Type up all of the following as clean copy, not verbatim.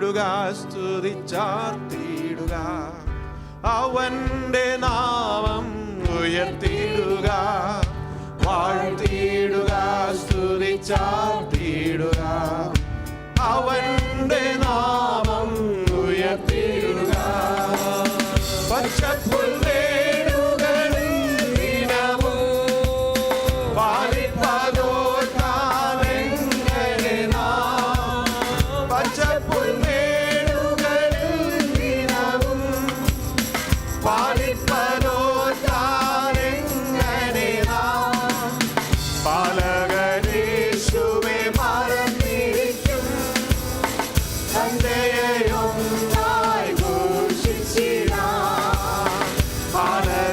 വാഴ്ത്തിയിടുക സ്തുതിച്ചാർത്തിയിടുക അവന്റെ നാമം ഉയർത്തിയിടുക വാഴ്ത്തിയിടുക സ്തുതിച്ചാർത്തിയിടുക അവന്റെ നാമം ഉയർത്തിയിടുക പച്ചപ്പുൽമേടുകളിൽ ദിനവും പാലിപ്പതോർക്കാനെങ്ങനെ നാം പച്ചപ്പുൽമേടുകളിൽ ദിനവും പാലിപ്പതോർക്കാനെങ്ങനെ നാം പാലകനേശുവെ മറന്നിരിക്കും തന്റെയൊന്നായി ഘോഷിച്ചിടാം പാലകനേശുവെ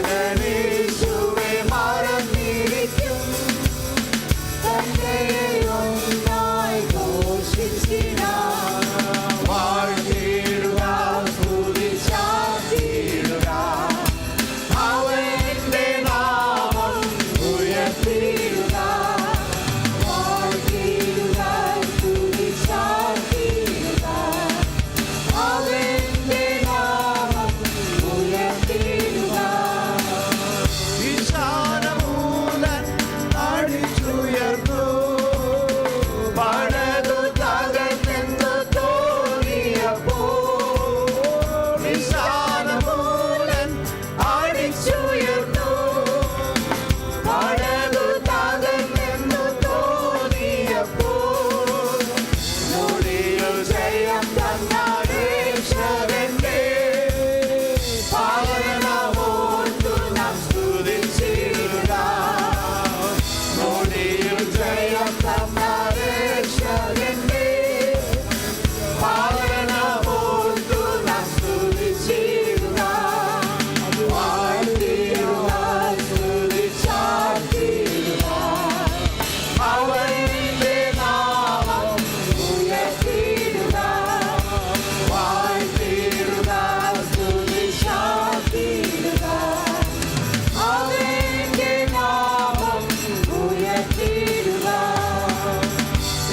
മറന്നിരിക്കും തന്റെയൊന്നായി ഘോഷിച്ചിടാം വാഴ്ത്തിയിടുക സ്തുതിച്ചാർത്തിയിടുക അവന്റെ നാമം ഉയർത്തിയിടുക വാഴ്ത്തിയിടുക സ്തുതിച്ചാർത്തിയിടുക അവന്റെ നാമം ഉയർത്തിയിടുക വിശാലമൂലൻ അടിച്ചുയർന്നു പടതു തകർന്നെന്നു തോന്നിയപ്പോൾ വിശാലമൂലൻ അടിച്ചുയർന്നു പടതു തകർന്നെന്നു തോന്നിയപ്പോൾ നൊടിയിൽ ജയം തന്ന രക്ഷകന്റെ പാലനമോർത്തു നാം സ്തുതിച്ചിടുക നൊടിയിൽ ജയം തന്ന രക്ഷകന്റെ പാലനമോർത്തു നാം സ്തുതിച്ചിടുക വാഴ്ത്തിയിടുക സ്തുതിച്ചാർത്തിയിടുക അവന്റെ നാമം ഉയർത്തിയിടുക വാഴ്ത്തിയിടുക സ്തുതിച്ചാർത്തിയിടുക അവന്റെ നാമം ഉയർത്തിയിടുക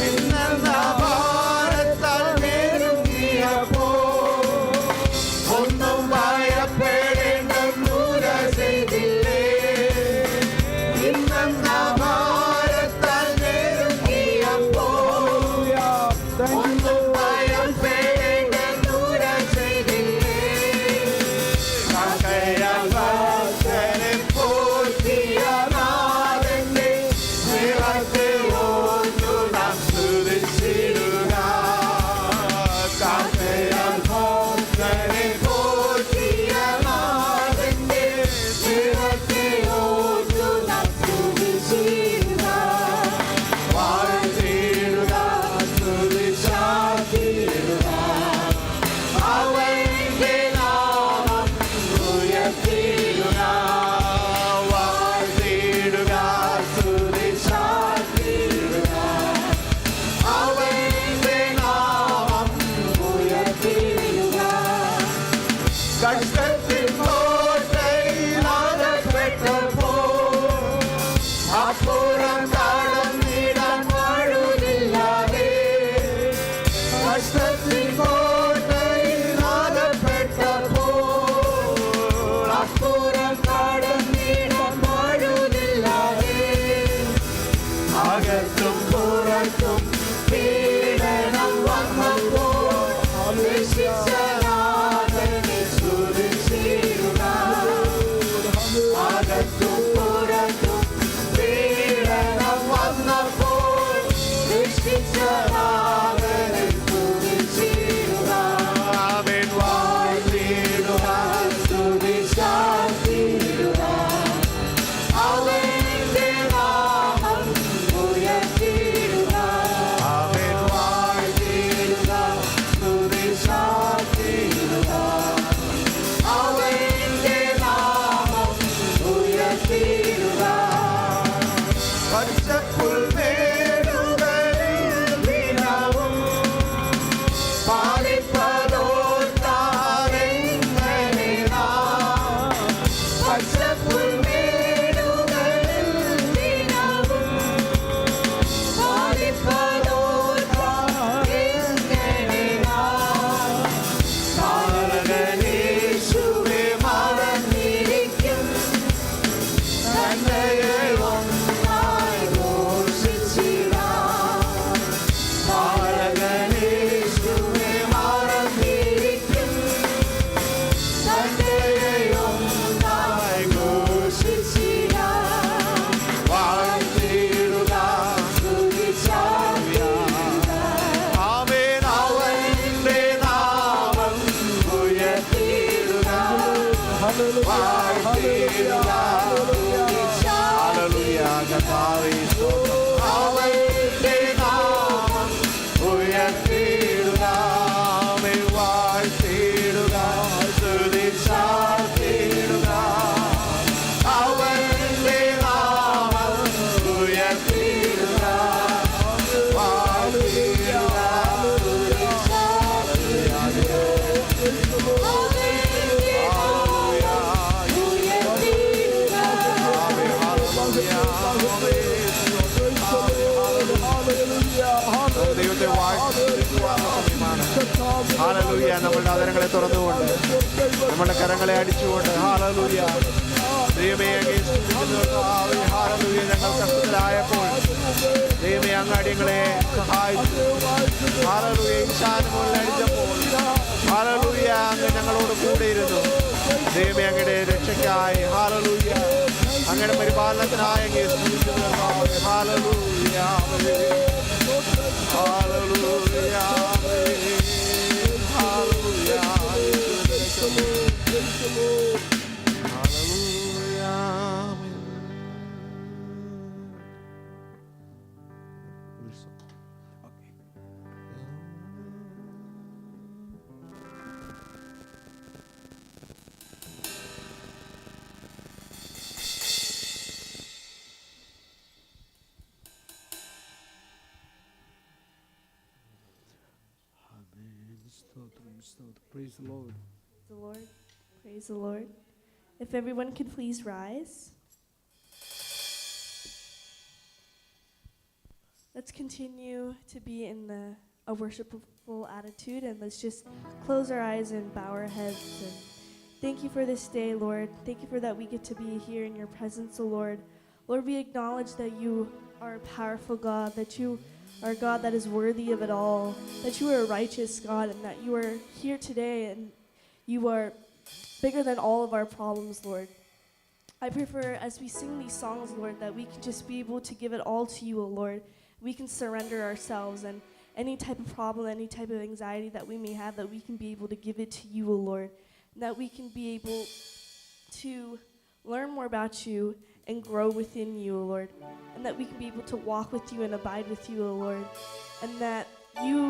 ഇന്നെന്ന ഭാരത്താൽ നെരുങ്ങിയപ്പോൾ ഒന്നും ഭയപ്പെടേണ്ടെന്നുര ചെയ്തില്ലേ ഇന്നെന്ന ഭാരത്താൽ നെരുങ്ങിയപ്പോൾ ഒന്നും ഭയപ്പെടേണ്ടെന്നുര ചെയ്തില്ലേ കാക്കയാൽ ഭക്തനെ പോറ്റിയ നാഥന്റെ നിറത്തെ ഓർത്തു നാം സ്തുതിച്ചിടുക കാക്കയാൽ ഭക്തനെ പോറ്റിയ നാഥന്റെ നിറത്തെ ഓർത്തു നാം സ്തുതിച്ചിടുക വാഴ്ത്തിയിടുക സ്തുതിച്ചാർത്തിയിടുക അവന്റെ നാമം ഉയർത്തിയിടുക വാഴ്ത്തിയിടുക സ്തുതിച്ചാർത്തിയിടുക അവന്റെ നാമം ഉയർത്തിയിടുക കഷ്ടത്തിൽ കോട്ടയിലകപ്പെട്ടപ്പോൾ അപ്പുറം കടന്നിടാൻ വഴുതില്ലാതെ കഷ്ടത്തിൽ കോട്ടയിലകപ്പെട്ടപ്പോൾ അപ്പുറം കടന്നിടാൻ വഴുതില്ലാതെ അകത്തും പുറത്തും പീഡനം വന്നപ്പോൾ രക്ഷിച്ചനാഥനെ സ്തുതിച്ചിടുക അകത്തും പുറത്തും പീഡനം വന്നപ്പോൾ രക്ഷിച്ചനാഥനെ സ്തുതിച്ചിടുക അവൻ വാഴ്ത്തിയിടുക സ്തുതിച്ചാർത്തിയിടുക അവന്റെ നാമം ഉയർത്തിയിടുക അവൻ വാഴ്ത്തിയിടുക സ്തുതിച്ചാർത്തിയിടുക അവന്റെ നാമം ഉയർത്തിയിടുക കർത്താവേ സ്തോത്രം. അവന്റെ നാമം ഉയർത്തിയിടുക, ആമേൻ വാഴ്ത്തിയിടുക, സ്തുതി ചാർത്തിയിടുക. അവന്റെ നാമം ഉയർത്തിയിടുക, വാഴ്ത്തിയിടുക, സ്തുതി ചാർത്തിയിടുക. ദൈവത്തെ വാഴ്ത്തുവാനുള്ള സമയമാണ്. ഹല്ലേലൂയ. നമ്മളുടെ ആദരങ്ങളെ തുറന്നുകൊണ്ട് നമ്മളുടെ കരങ്ങളെ അടിച്ചുകൊണ്ട് ഹല്ലേലൂയ ദൈവമേ അങ്ങേ സ്തുതിക്കുന്നു കർത്താവേ. ഹല്ലേലൂയ. ഞങ്ങൾ കഷ്ടത്തിലായപ്പോൾ ദൈവമേ അങ്ങ് അടിയങ്ങളെ സഹായിച്ചു. ഹല്ലേലൂയ. ഈശാനമുകളിൽ അടിച്ചപ്പോൾ ഹല്ലേലൂയ അങ്ങ് ഞങ്ങളോട് കൂടെ ഇരുന്നു. ദൈവമേ അങ്ങയുടെ രക്ഷയ്ക്കായി ഹല്ലേലൂയ അങ്ങയുടെ പരിപാലനത്തിനായി അങ്ങേ സ്തുതിക്കുന്നു കർത്താവേ. Hallelujah. Hallelujah, hallelujah, Praise the Lord. The Lord, praise the Lord. If everyone could please rise. Let's continue to be in a worshipful attitude, and let's just close our eyes and bow our heads. And thank you for this day, Lord. Thank you for that we get to be here in your presence, O Lord. Lord, we acknowledge that you are a powerful God, that you are a God that is worthy of it all, that you are a righteous God, and that you are here today, and you are bigger than all of our problems, Lord. I pray for, as we sing these songs, Lord, that we can just be able to give it all to you, O Lord. We can surrender ourselves, and any type of problem, any type of anxiety that we may have, that we can be able to give it to you, O Lord. And that we can be able to learn more about you and grow within you, O Lord. And that we can be able to walk with you and abide with you, O Lord. And that you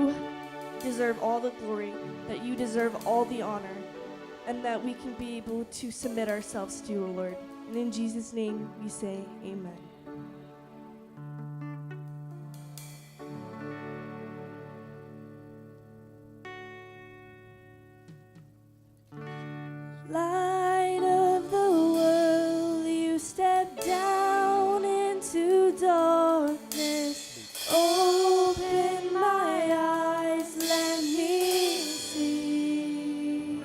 deserve all the glory, that you deserve all the honor, and that we can be able to submit ourselves to you, O Lord. And in Jesus' name we say amen. Light of the world, you step down into darkness. Open my eyes, let me see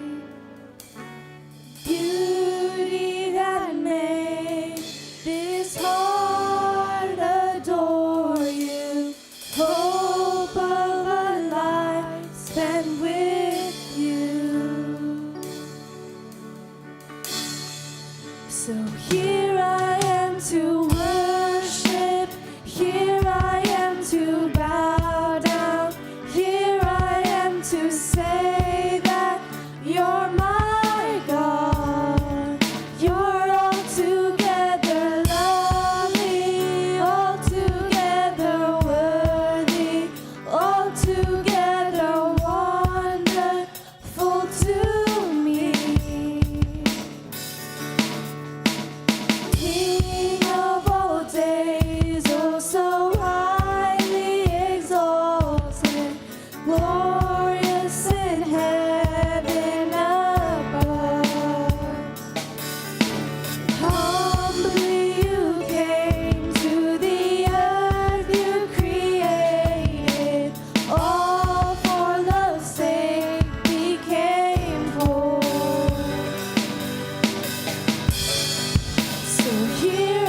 beauty that made this heart adore you. Hope of a life spent with you. So here I am to worship, here I am to bow down, here I am to say that you're my God. You're altogether lovely, altogether worthy, altogether wonderful to me. King of all days, oh so highly exalted, glorious in heaven above. Humbly you came to the earth you created, all for love's sake became poor. So here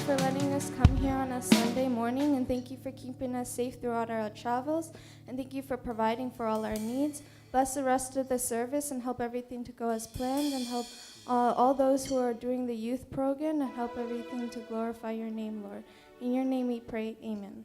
for letting us come here on a Sunday morning, and thank you for keeping us safe throughout our travels, and thank you for providing for all our needs. Bless the rest of the service and help everything to go as planned, and help all those who are doing the youth program, and help everything to glorify your name, Lord. In your name we pray, amen.